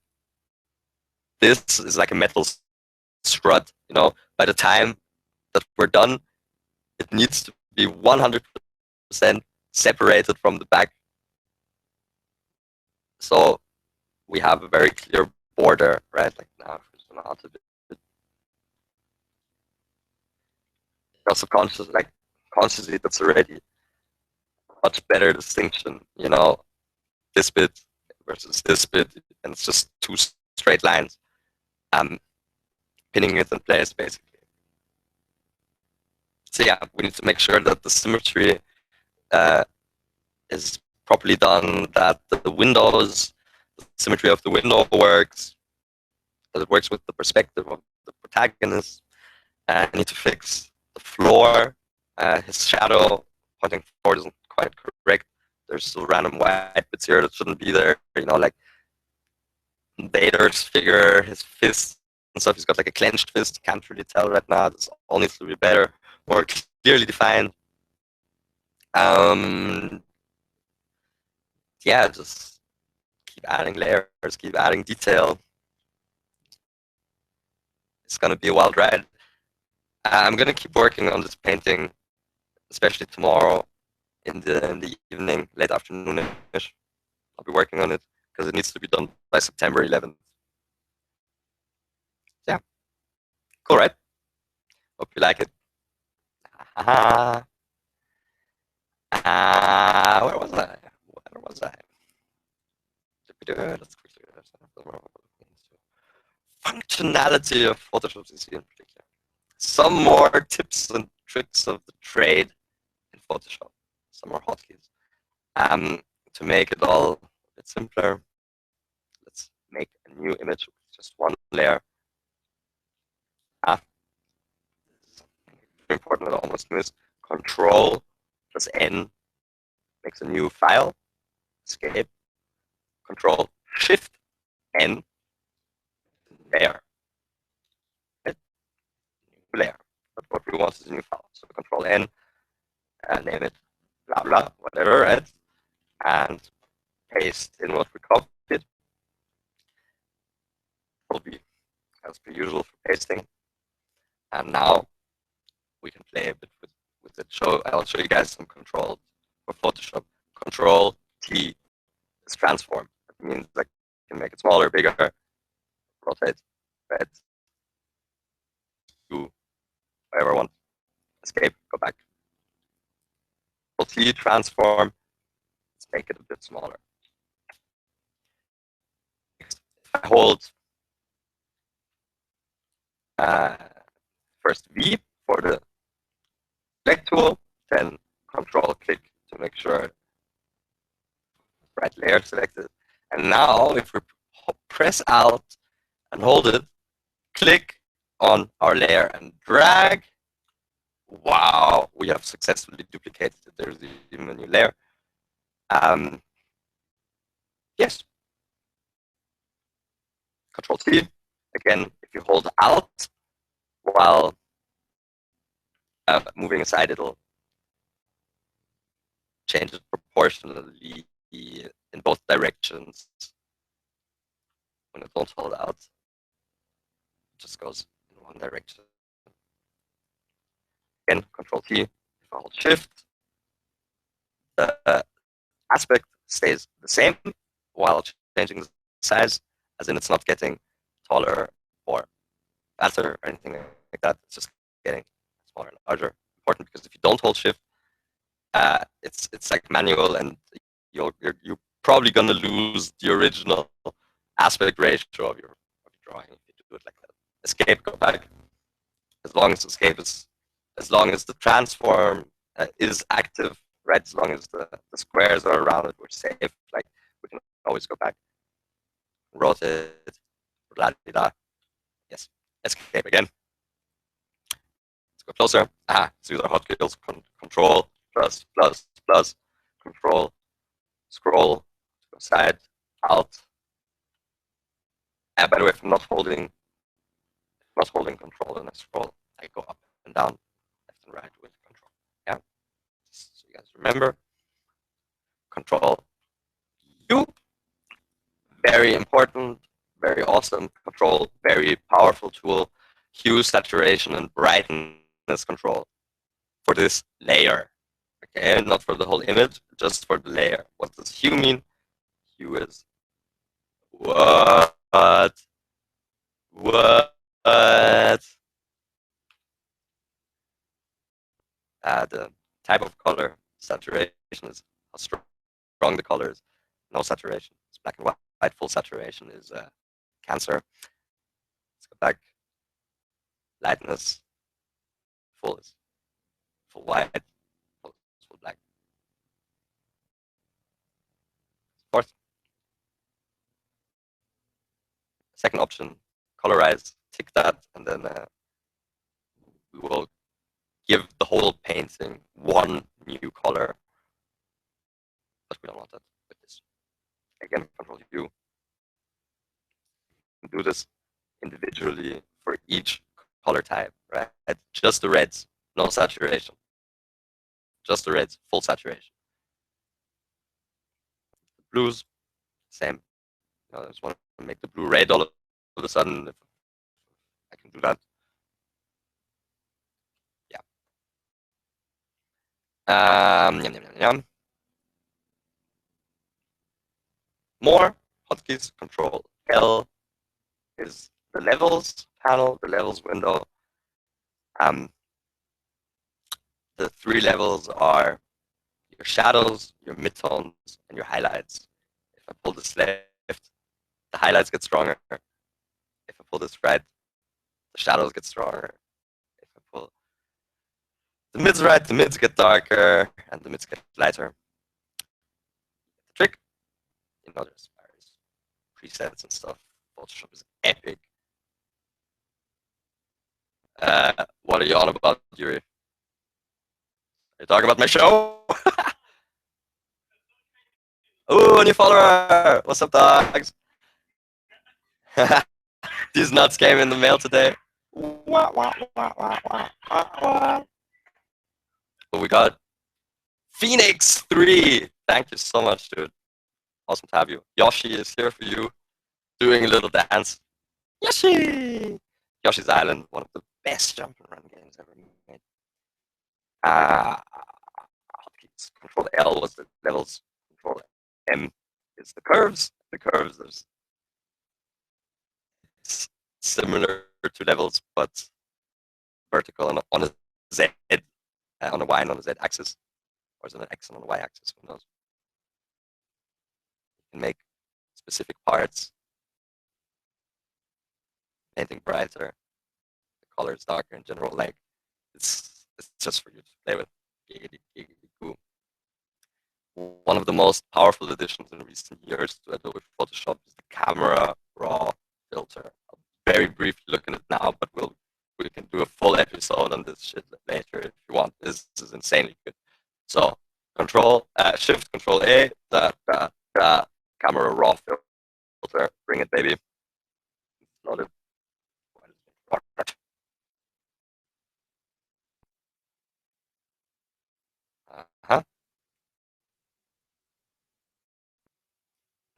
this is like a metal strut. You know, by the time that we're done, it needs to be 100% separated from the back. So we have a very clear border, right? Like now, out of it. Also consciously, that's already much better distinction. You know, this bit versus this bit, and it's just two straight lines, pinning it in place basically. So yeah, we need to make sure that the symmetry is properly done, that the windows, the symmetry of the window works, that it works with the perspective of the protagonist. I need to fix the floor. His shadow pointing forward isn't quite correct. There's still random white bits here that shouldn't be there. You know, like Vader's figure, his fist and stuff. He's got like a clenched fist. Can't really tell right now. This all needs to be better, more clearly defined. Yeah, just keep adding layers, keep adding detail. It's gonna be a wild ride. I'm gonna keep working on this painting, especially tomorrow in the evening, late afternoonish. I'll be working on it because it needs to be done by September 11th. Yeah, cool, right? Hope you like it. Where was I? Where was I? Let's quickly functionality of Photoshop CC in particular. Some more tips and tricks of the trade in Photoshop. Some more hotkeys. To make it all a bit simpler, let's make a new image with just one layer. Very important, I almost missed. Control plus N makes a new file. Escape. Control Shift N. Layer. Right? New layer. But what we want is a new file. So Control N, name it blah blah, whatever, right? And paste in what we copied. Will be as per usual for pasting. And now we can play a bit with it. I'll show you guys some controls for Photoshop Control T is transform. That means I can make it smaller, bigger, rotate, red, do whatever I want. Escape, go back. Control T, transform. Let's make it a bit smaller. Next, if I hold first V for the select tool, then Control click to make sure right layer selected. And now if we press Alt and hold it, click on our layer and drag. Wow, we have successfully duplicated it. There's even a new layer. Yes. Control T. Again, if you hold Alt while moving aside, it'll change it proportionally in both directions. When I don't hold Alt, it just goes in one direction. Again, Control T. If I hold Shift, the aspect stays the same while changing the size, as in it's not getting taller or faster or anything like that. It's just getting smaller and larger. Important because if you don't hold Shift, it's like manual, and you're probably gonna lose the original aspect ratio of your drawing if you do it like that. Escape, go back. As long as the transform is active, right? As long as the squares are around it, we're safe. Like we can always go back, rotate, blah, blah, blah. Yes, escape again. Let's go closer. Let's use our hotkeys. Control plus plus plus. Control, scroll, go side, Alt. By the way, if I'm not holding Control and I scroll, I go up and down, left and right with Control. Yeah. Just so you guys remember. Control U. Very important, very awesome control, very powerful tool. Hue, saturation, and brightness control for this layer. Okay, not for the whole image, just for the layer. What does hue mean? Hue is what? The type of color. Saturation is how strong the color is. No saturation. It's black and white. Full saturation is Cancer. Let's go back. Lightness. Full is full white. Full black. Fourth. Second option. Colorize. Tick that, and then we will give the whole painting one new color. But we don't want that with this. Again, Control U. Do this individually for each color type, right? Just the reds, no saturation. Just the reds, full saturation. The blues, same. I just want to make the blue red all of a sudden. If I can do that. Yeah. More hotkeys. Control L is the levels panel, the levels window. The three levels are your shadows, your midtones, and your highlights. If I pull this left, the highlights get stronger. If I pull this right, the shadows get stronger. If I pull the mids right, the mids get darker, and the mids get lighter. The trick, there's various presets and stuff. Photoshop is epic. What are you on about, Yuri? Are you talking about my show? Ooh, new follower! What's up, dogs? These nuts came in the mail today. But we got Phoenix 3. Thank you so much, dude. Awesome to have you. Yoshi is here for you, doing a little dance. Yoshi! Yoshi's Island, one of the best jump and run games ever made. Hotkeys. Control L was the levels M is the curves. The curves, there's similar to levels, but vertical on a Z, on a Y and on a Z axis, or is it an X and on a Y axis? Who knows? You can make specific parts, painting brighter, the color is darker in general. Like it's just for you to play with. Giggity, giggity, cool. One of the most powerful additions in recent years to Adobe Photoshop is the camera raw filter. I'll very briefly look at it now, but we can do a full episode on this shit later if you want. This is insanely good. So Shift Control A, the camera raw filter. Bring it, baby. Loaded. Uh-huh.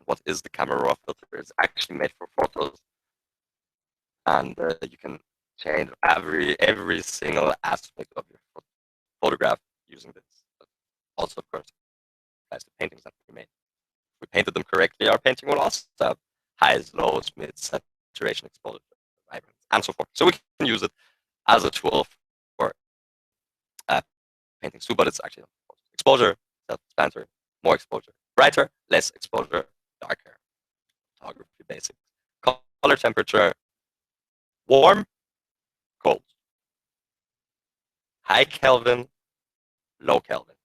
What is the camera raw filter? It's actually made for photos, and you can change every single aspect of your photograph using this. But also, of course, as the paintings that we made. If we painted them correctly, our painting will also have highs, lows, mids, saturation, exposure, vibrance, and so forth. So we can use it as a tool for paintings too, but it's actually exposure, self-expansive, more exposure, brighter, less exposure, darker. Photography basics. Color temperature, warm, cold. High Kelvin, low Kelvin.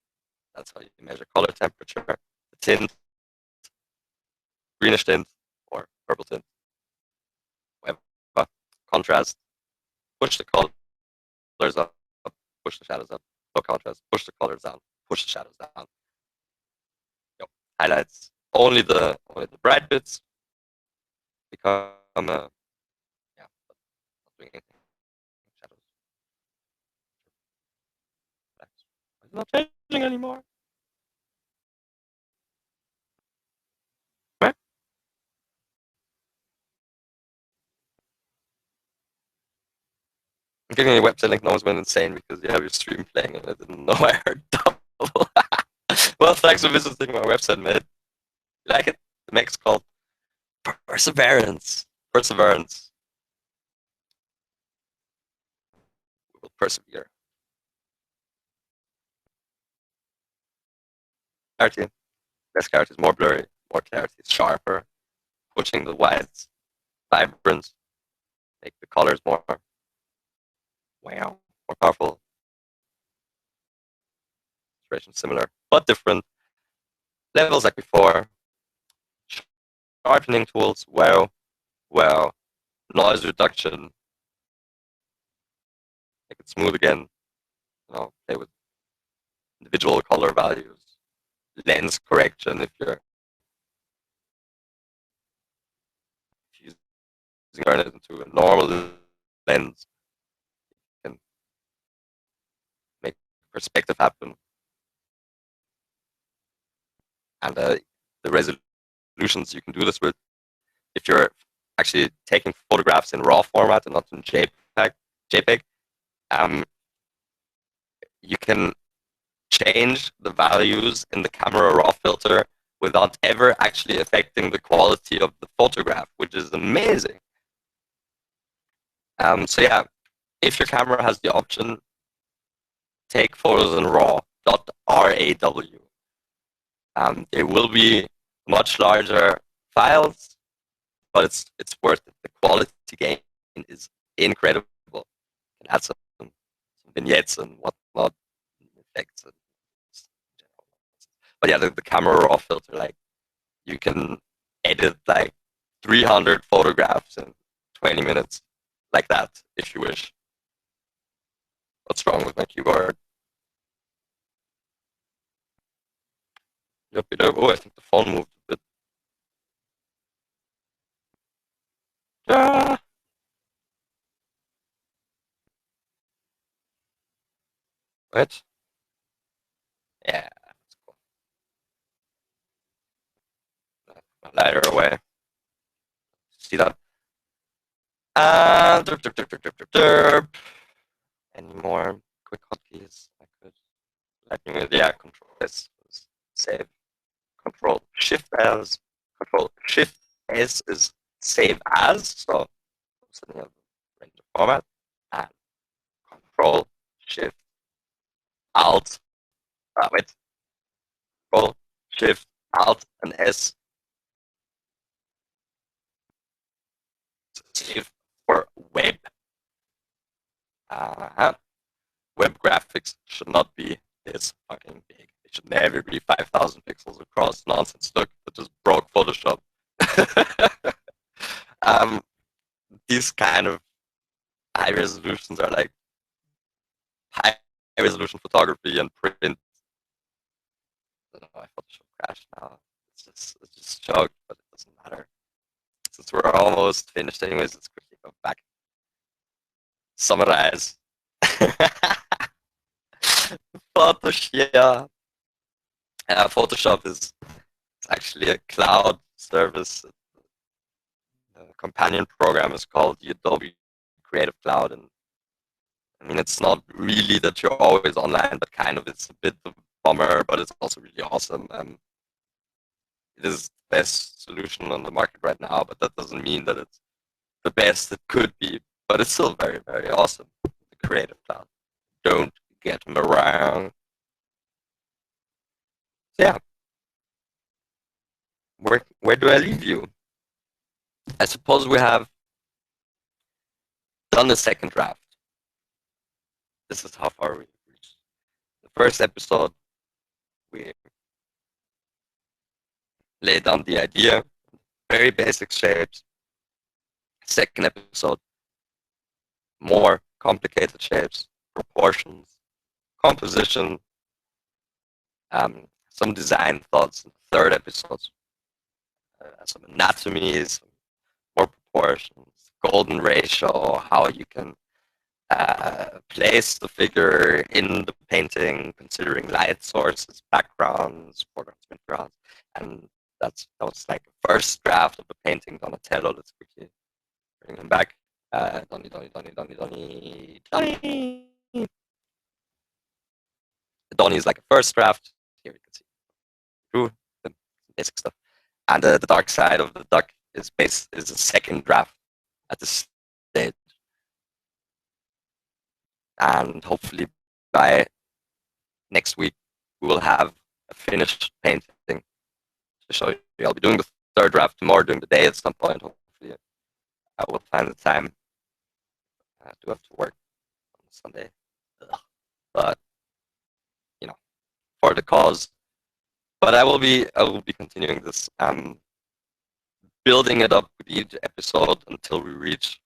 That's how you measure color temperature. The tint, greenish tint, or purple tint. Whatever. Contrast, push the colors up, push the shadows up. Low contrast, push the colors down, push the shadows down. Yo. Highlights, only the bright bits become not doing anything. Shadows. It's not changing anymore. Right? I'm giving you a website link. No one's been insane because you have your stream playing and I didn't know I heard double. Well, thanks for visiting my website, mate. You like it? The mix called Perseverance. Perseverance. We will persevere. Clarity. Less clarity is more blurry. More clarity is sharper. Pushing the whites. Vibrance. Make the colors more wow, more powerful. Saturation similar, but different. Levels like before. Sharpening tools. Wow. Wow. Noise reduction. Make it smooth again. Play with individual color values. Lens correction if you're turn it into a normal lens, you can make perspective happen. And the resolutions you can do this with, if you're actually taking photographs in RAW format and not in JPEG, you can change the values in the camera RAW filter without ever actually affecting the quality of the photograph, which is amazing. So yeah, if your camera has the option, take photos in RAW. They will be much larger files, but it's worth it. The quality gain is incredible. You can add some vignettes and whatnot, effects. But yeah, the camera RAW filter, like you can edit like 300 photographs in 20 minutes, like that, if you wish. What's wrong with my keyboard? Yep, oh, I think the phone moved a bit. Ah. Right? Yeah, that's cool. Lighter away. See that? Derp, derp, derp, derp, derp, derp. Any more quick hotkeys I could? Yeah, control S, save, control Shift as, Control Shift S is save as, so setting up range of format, and Control Shift Alt, wait, Control Shift Alt and S to save for web. Web graphics should not be this fucking big. It should never be 5,000 pixels across. Nonsense. Look, it just broke Photoshop. These kind of high resolutions are like high resolution photography and print. I don't know why Photoshop crashed now. It's just choked, but it doesn't matter. Since we're almost finished anyways, let's quickly go back. Summarize. Photoshop. Photoshop is actually a cloud service. The companion program is called the Adobe Creative Cloud, and I mean it's not really that you're always online, but kind of it's a bit of a bummer, but it's also really awesome. It is the best solution on the market right now, but that doesn't mean that it's the best it could be. But it's still very, very awesome. The Creative Cloud. Don't get me wrong. Yeah. Where do I leave you? I suppose we have done the second draft. This is how far we reached. The first episode, we laid down the idea, very basic shapes. Second episode, more complicated shapes, proportions, composition, some design thoughts. Third episode, some anatomy, some more proportions, golden ratio, how you can place the figure in the painting, considering light sources, backgrounds, foregrounds, midgrounds, and that was like the first draft of the painting. Donatello. Let's quickly bring him back. Donny. Donny is like a first draft. Here you can see through the basic stuff, and the dark side of the duck is a second draft at this stage, and hopefully by next week we will have a finished painting to show you. I'll be doing the third draft tomorrow during the day at some point. Hopefully I will find the time. I do have to work on Sunday, but you know, for the cause. But I will be continuing this, building it up with each episode until we reach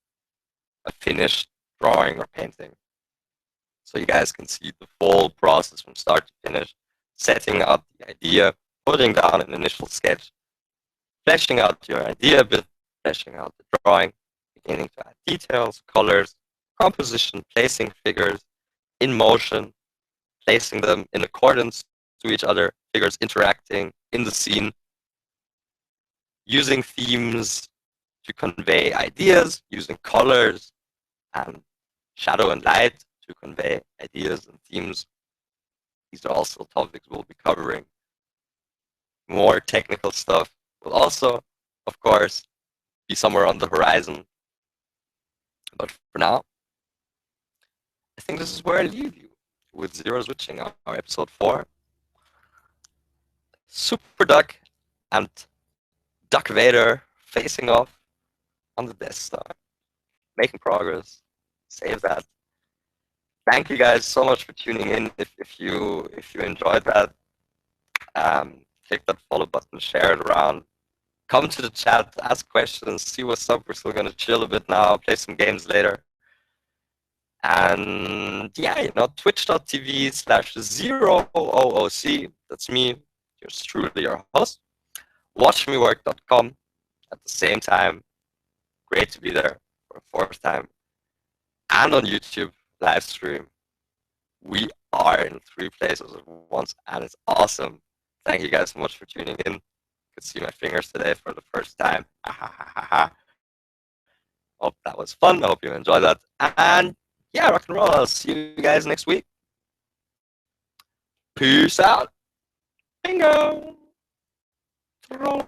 a finished drawing or painting, so you guys can see the full process from start to finish, setting out the idea, putting down an initial sketch, fleshing out your idea a bit, fleshing out the drawing, beginning to add details, colors, composition, placing figures in motion, placing them in accordance to each other, figures interacting in the scene, using themes to convey ideas, using colors and shadow and light to convey ideas and themes. These are also topics we'll be covering. More technical stuff will also, of course, be somewhere on the horizon. But for now, I think this is where I leave you with Zero Switching, our episode 4. Super Duck and Duck Vader facing off on the Death Star, making progress. Save that. Thank you guys so much for tuning in. If you enjoyed that, click that follow button, share it around. Come to the chat, ask questions, see what's up. We're still gonna chill a bit now, play some games later. And yeah, twitch.tv/zeroooc. That's me, yours truly, your host. Watchmework.com at the same time. Great to be there for a fourth time. And on YouTube, live stream. We are in 3 places at once, and it's awesome. Thank you guys so much for tuning in. You could see my fingers today for the first time. Hope that was fun. I hope you enjoyed that. And yeah, rock and roll. I'll see you guys next week. Peace out. Bingo. Roll